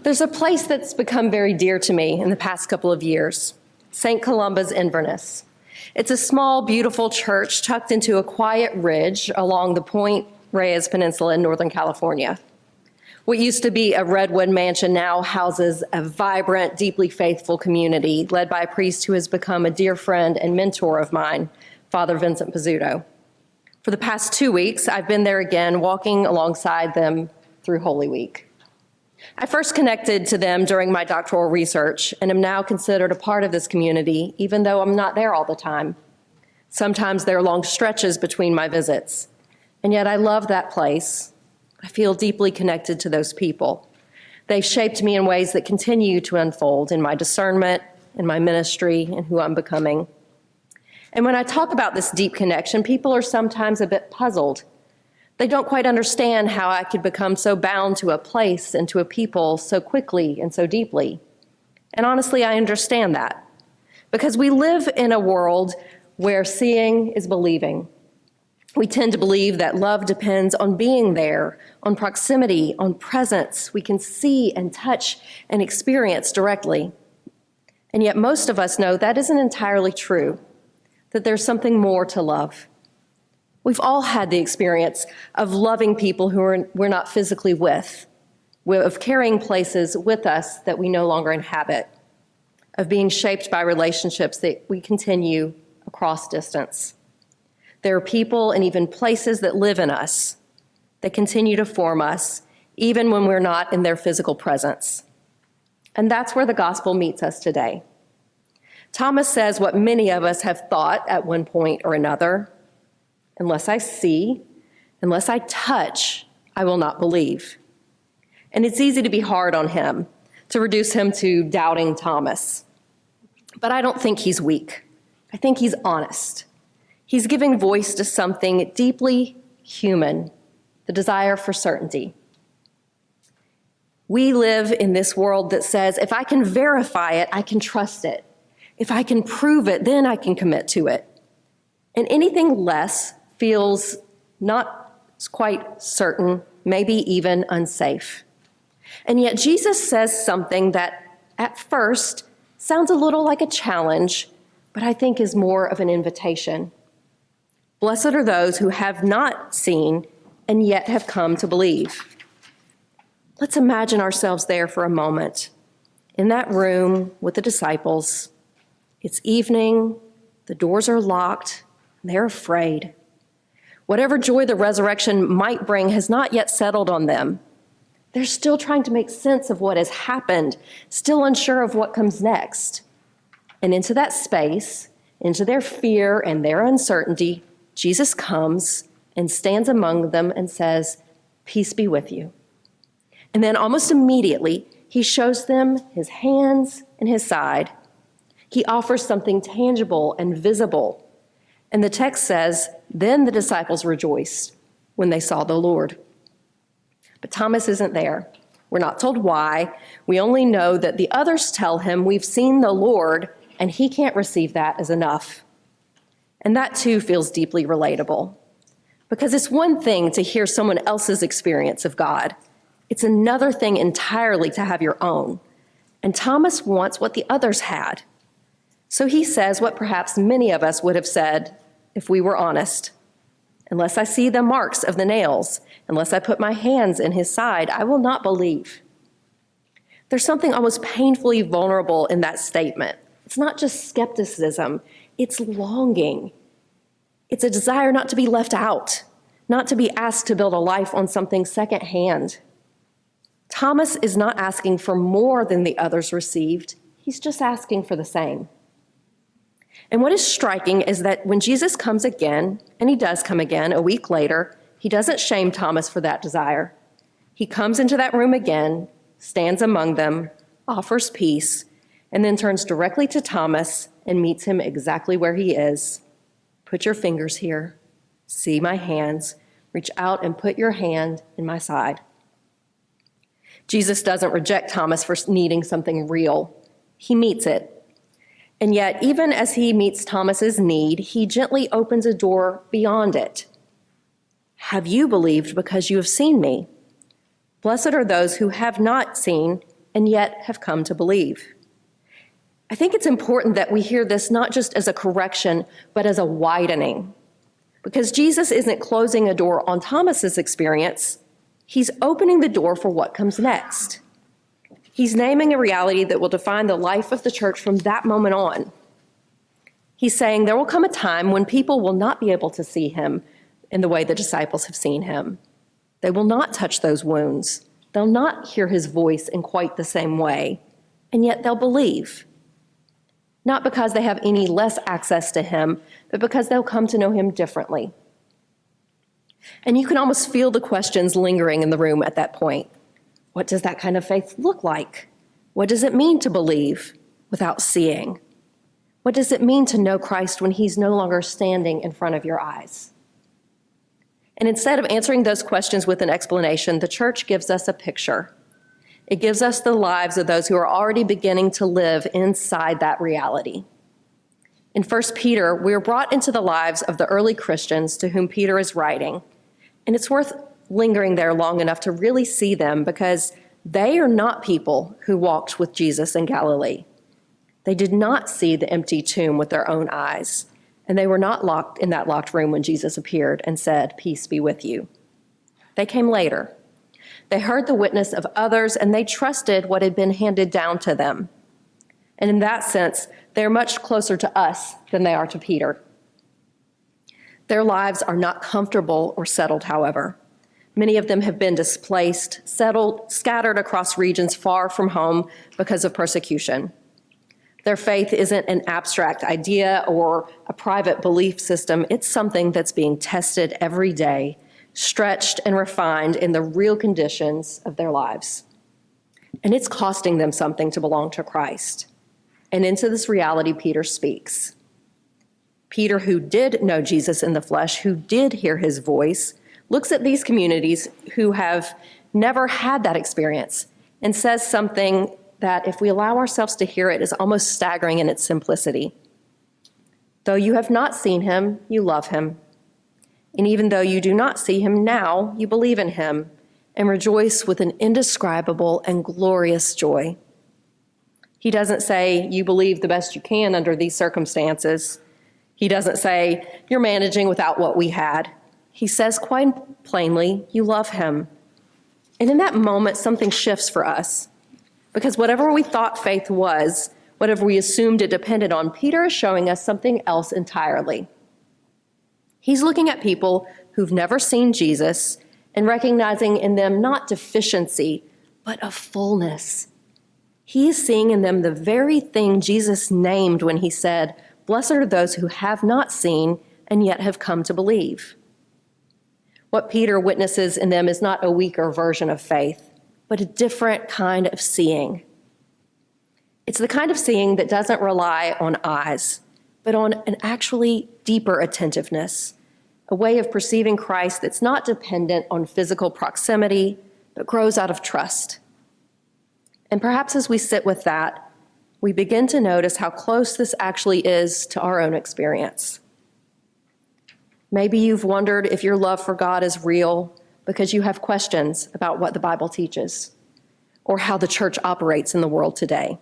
There's a place that's become very dear to me in the past couple of years, St. Columba's Inverness. It's a small, beautiful church tucked into a quiet ridge along the Point Reyes Peninsula in Northern California. What used to be a redwood mansion now houses a vibrant, deeply faithful community led by a priest who has become a dear friend and mentor of mine, Father Vincent Pizzuto. For the past 2 weeks, I've been there again, walking alongside them through Holy Week. I first connected to them during my doctoral research and am now considered a part of this community, even though I'm not there all the time. Sometimes there are long stretches between my visits, and yet I love that place. I feel deeply connected to those people. They've shaped me in ways that continue to unfold in my discernment, in my ministry, and who I'm becoming. And when I talk about this deep connection, people are sometimes a bit puzzled. They don't quite understand how I could become so bound to a place and to a people so quickly and so deeply. And honestly, I understand that, because we live in a world where seeing is believing. We tend to believe that love depends on being there, on proximity, on presence. We can see and touch and experience directly. And yet most of us know that isn't entirely true, that there's something more to love. We've all had the experience of loving people who we're not physically with, of carrying places with us that we no longer inhabit, of being shaped by relationships that we continue across distance. There are people and even places that live in us, that continue to form us, even when we're not in their physical presence. And that's where the gospel meets us today. Thomas says what many of us have thought at one point or another: unless I see, unless I touch, I will not believe. And it's easy to be hard on him, to reduce him to doubting Thomas. But I don't think he's weak. I think he's honest. He's giving voice to something deeply human, the desire for certainty. We live in this world that says, if I can verify it, I can trust it. If I can prove it, then I can commit to it. And anything less feels not quite certain, maybe even unsafe. And yet Jesus says something that at first sounds a little like a challenge, but I think is more of an invitation. Blessed are those who have not seen and yet have come to believe. Let's imagine ourselves there for a moment, in that room with the disciples. It's evening, the doors are locked, and they're afraid. Whatever joy the resurrection might bring has not yet settled on them. They're still trying to make sense of what has happened, still unsure of what comes next. And into that space, into their fear and their uncertainty, Jesus comes and stands among them and says, "Peace be with you." And then almost immediately, he shows them his hands and his side. He offers something tangible and visible. And the text says, then the disciples rejoiced when they saw the Lord. But Thomas isn't there. We're not told why. We only know that the others tell him, we've seen the Lord, and he can't receive that as enough. And that too feels deeply relatable. Because it's one thing to hear someone else's experience of God. It's another thing entirely to have your own. And Thomas wants what the others had. So he says what perhaps many of us would have said if we were honest. Unless I see the marks of the nails, unless I put my hands in his side, I will not believe. There's something almost painfully vulnerable in that statement. It's not just skepticism, it's longing. It's a desire not to be left out, not to be asked to build a life on something secondhand. Thomas is not asking for more than the others received. He's just asking for the same. And what is striking is that when Jesus comes again, and he does come again a week later, he doesn't shame Thomas for that desire. He comes into that room again, stands among them, offers peace, and then turns directly to Thomas and meets him exactly where he is. Put your fingers here, see my hands, reach out and put your hand in my side. Jesus doesn't reject Thomas for needing something real. He meets it. And yet, even as he meets Thomas's need, he gently opens a door beyond it. Have you believed because you have seen me? Blessed are those who have not seen and yet have come to believe. I think it's important that we hear this not just as a correction, but as a widening. Because Jesus isn't closing a door on Thomas's experience, he's opening the door for what comes next. He's naming a reality that will define the life of the church from that moment on. He's saying there will come a time when people will not be able to see him in the way the disciples have seen him. They will not touch those wounds. They'll not hear his voice in quite the same way, and yet they'll believe. Not because they have any less access to him, but because they'll come to know him differently. And you can almost feel the questions lingering in the room at that point. What does that kind of faith look like? What does it mean to believe without seeing? What does it mean to know Christ when he's no longer standing in front of your eyes? And instead of answering those questions with an explanation, the church gives us a picture. It gives us the lives of those who are already beginning to live inside that reality. In 1 Peter, we are brought into the lives of the early Christians to whom Peter is writing, and it's worth lingering there long enough to really see them because they are not people who walked with Jesus in Galilee. They did not see the empty tomb with their own eyes, and they were not locked in that locked room when Jesus appeared and said, "Peace be with you." They came later. They heard the witness of others, and they trusted what had been handed down to them. And in that sense, they're much closer to us than they are to Peter. Their lives are not comfortable or settled, however. Many of them have been displaced, settled, scattered across regions far from home because of persecution. Their faith isn't an abstract idea or a private belief system. It's something that's being tested every day, stretched and refined in the real conditions of their lives. And it's costing them something to belong to Christ. And into this reality, Peter speaks. Peter, who did know Jesus in the flesh, who did hear his voice, looks at these communities who have never had that experience and says something that, if we allow ourselves to hear it, is almost staggering in its simplicity. Though you have not seen him, you love him. And even though you do not see him now, you believe in him and rejoice with an indescribable and glorious joy. He doesn't say you believe the best you can under these circumstances. He doesn't say you're managing without what we had. He says quite plainly, you love him. And in that moment, something shifts for us. Because whatever we thought faith was, whatever we assumed it depended on, Peter is showing us something else entirely. He's looking at people who've never seen Jesus and recognizing in them not deficiency, but a fullness. He is seeing in them the very thing Jesus named when he said, "Blessed are those who have not seen and yet have come to believe." What Peter witnesses in them is not a weaker version of faith, but a different kind of seeing. It's the kind of seeing that doesn't rely on eyes, but on an actually deeper attentiveness, a way of perceiving Christ that's not dependent on physical proximity, but grows out of trust. And perhaps as we sit with that, we begin to notice how close this actually is to our own experience. Maybe you've wondered if your love for God is real because you have questions about what the Bible teaches or how the church operates in the world today.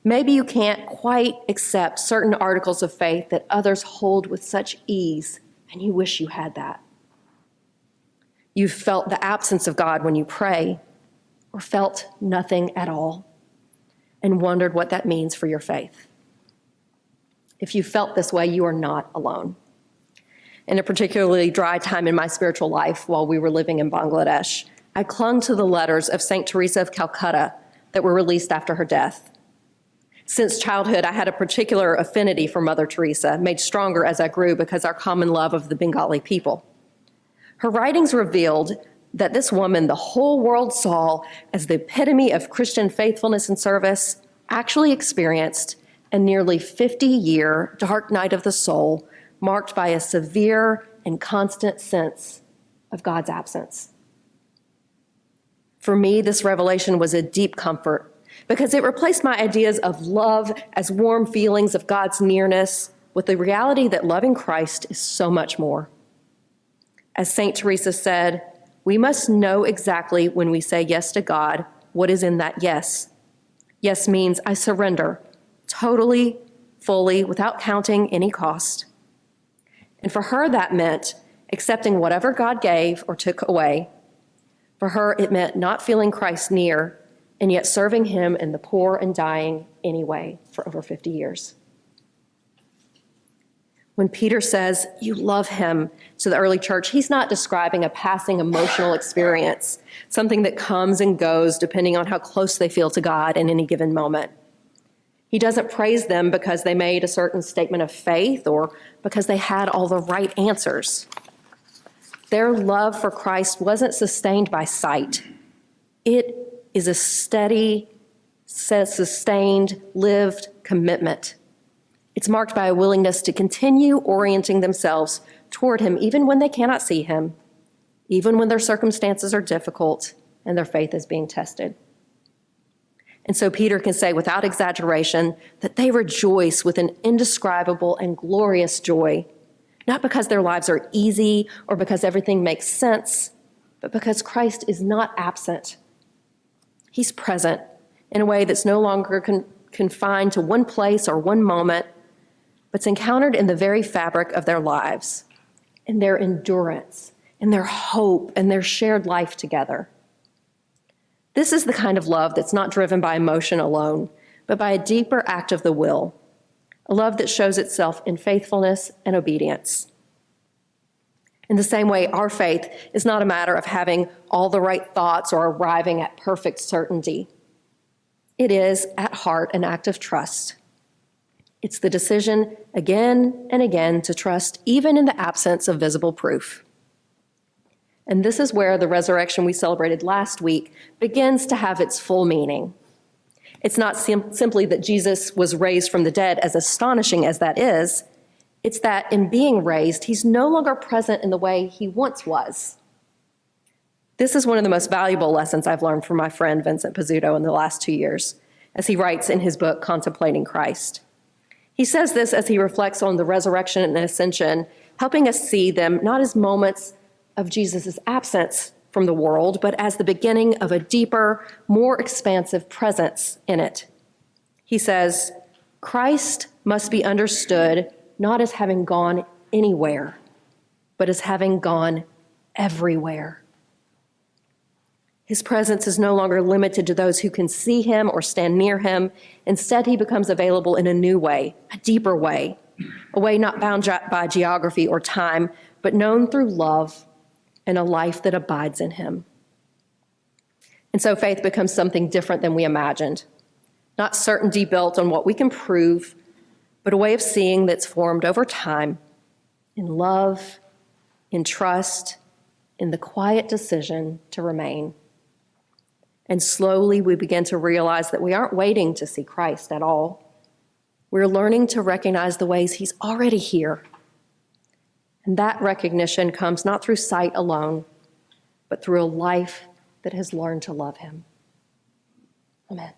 Maybe you can't quite accept certain articles of faith that others hold with such ease, and you wish you had that. You've felt the absence of God when you pray, or felt nothing at all, and wondered what that means for your faith. If you felt this way, you are not alone. In a particularly dry time in my spiritual life while we were living in Bangladesh, I clung to the letters of St. Teresa of Calcutta that were released after her death. Since childhood, I had a particular affinity for Mother Teresa, made stronger as I grew because our common love of the Bengali people. Her writings revealed that this woman the whole world saw as the epitome of Christian faithfulness and service actually experienced a nearly 50-year dark night of the soul marked by a severe and constant sense of God's absence. For me, this revelation was a deep comfort because it replaced my ideas of love as warm feelings of God's nearness with the reality that loving Christ is so much more. As St. Teresa said, we must know exactly when we say yes to God what is in that yes. Yes means I surrender, totally, fully, without counting any cost. And for her, that meant accepting whatever God gave or took away. For her, it meant not feeling Christ near, and yet serving him in the poor and dying anyway for over 50 years. When Peter says, you love him to the early church, he's not describing a passing emotional experience, something that comes and goes depending on how close they feel to God in any given moment. He doesn't praise them because they made a certain statement of faith or because they had all the right answers. Their love for Christ wasn't sustained by sight. It is a steady, sustained, lived commitment. It's marked by a willingness to continue orienting themselves toward him even when they cannot see him, even when their circumstances are difficult and their faith is being tested. And so Peter can say without exaggeration that they rejoice with an indescribable and glorious joy, not because their lives are easy or because everything makes sense, but because Christ is not absent. He's present in a way that's no longer confined to one place or one moment, but it's encountered in the very fabric of their lives, in their endurance, in their hope, and their shared life together. This is the kind of love that's not driven by emotion alone, but by a deeper act of the will, a love that shows itself in faithfulness and obedience. In the same way, our faith is not a matter of having all the right thoughts or arriving at perfect certainty. It is, at heart, an act of trust. It's the decision again and again to trust even in the absence of visible proof. And this is where the resurrection we celebrated last week begins to have its full meaning. It's not simply that Jesus was raised from the dead, as astonishing as that is. It's that in being raised, he's no longer present in the way he once was. This is one of the most valuable lessons I've learned from my friend Vincent Pizzuto in the last 2 years, as he writes in his book, Contemplating Christ. He says this as he reflects on the resurrection and ascension, helping us see them not as moments of Jesus' absence from the world, but as the beginning of a deeper, more expansive presence in it. He says, Christ must be understood not as having gone anywhere, but as having gone everywhere. His presence is no longer limited to those who can see him or stand near him. Instead, he becomes available in a new way, a deeper way, a way not bound by geography or time, but known through love and a life that abides in him. And so faith becomes something different than we imagined, not certainty built on what we can prove, but a way of seeing that's formed over time in love, in trust, in the quiet decision to remain. And slowly we begin to realize that we aren't waiting to see Christ at all. We're learning to recognize the ways he's already here. And that recognition comes not through sight alone, but through a life that has learned to love him. Amen.